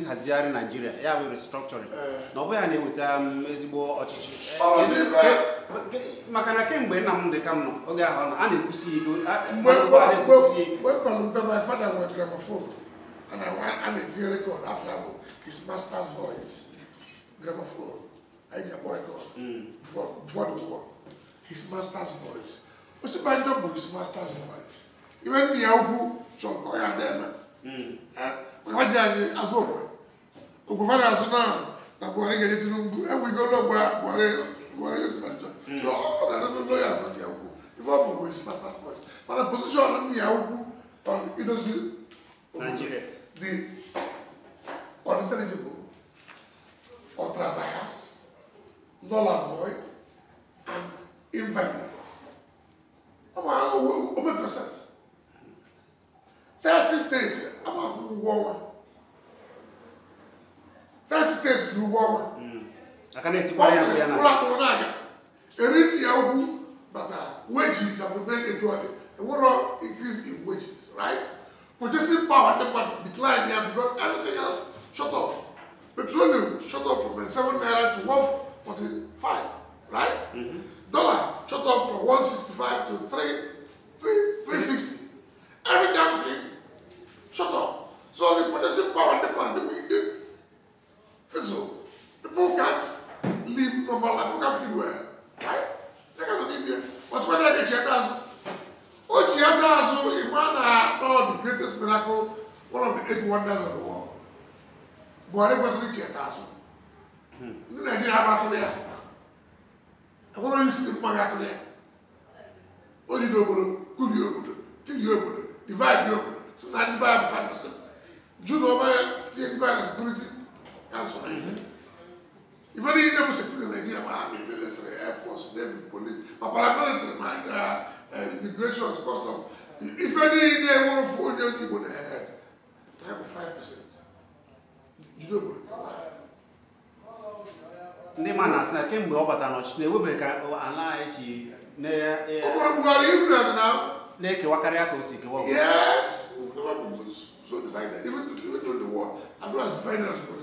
Nhazigharị Nigeria ya bụ restructuring na ọ bụ ya na-eweta ezigbo ọchịchị maka na kemgbe nna m dị ka m nọ oge ahụ a na-ekwusi ego mgbe my father were gramophone and I na-etinye record after bụ his master's voice gramophone I ji akpọ record before the war his master's voice Osibanjo bụ his master's voice even ndị ya ugwu chọrọ ka ọ ya na-eme Wajani Azogwe. Ukufana Asuna, Nabuari Tinubu, and we go to Buare, so I don't know lawyers on the Yahoo. If I'm with master voice. But a position on the Yahoo on Idosu Nigeria, the unintelligible, ultra bias, null and void, and invalid. About process. 30 states about war. 30 states do war. I can't take my but wages have remained equal. The war increase in wages, right? Purchasing power declined here because everything else shut up. Petroleum shut up from 7 naira to 145, right? Dollar shut up from 165 to 360. Every damn thing shut up. So the purchasing power demand we did. Fizzle. People can't live normal life, people can't feel well. Right? Look at the Indian. But when I get Chiatazo, Imana, the greatest miracle, one of the 8 wonders of the world. Buhari was rich Chiatazo. The Nigerian have there. I want to listen to Magato there. Only Dogo, good Yogo, Till Yogo. Divide your so 95%. June over the security council. Even if there was security Nigeria, army, military, air force, navy, police, but paramilitary, immigration, custom. If any they want to phone you go ahead. To have 5%. You don't go to power. Ndị ma na-asị kemgbe ọ bata n'ọchịchị na-ewebe ka ala echi na na-ekewakarị aka o si kewa. Yes, never been so divided. Even during the war, I was divided as well.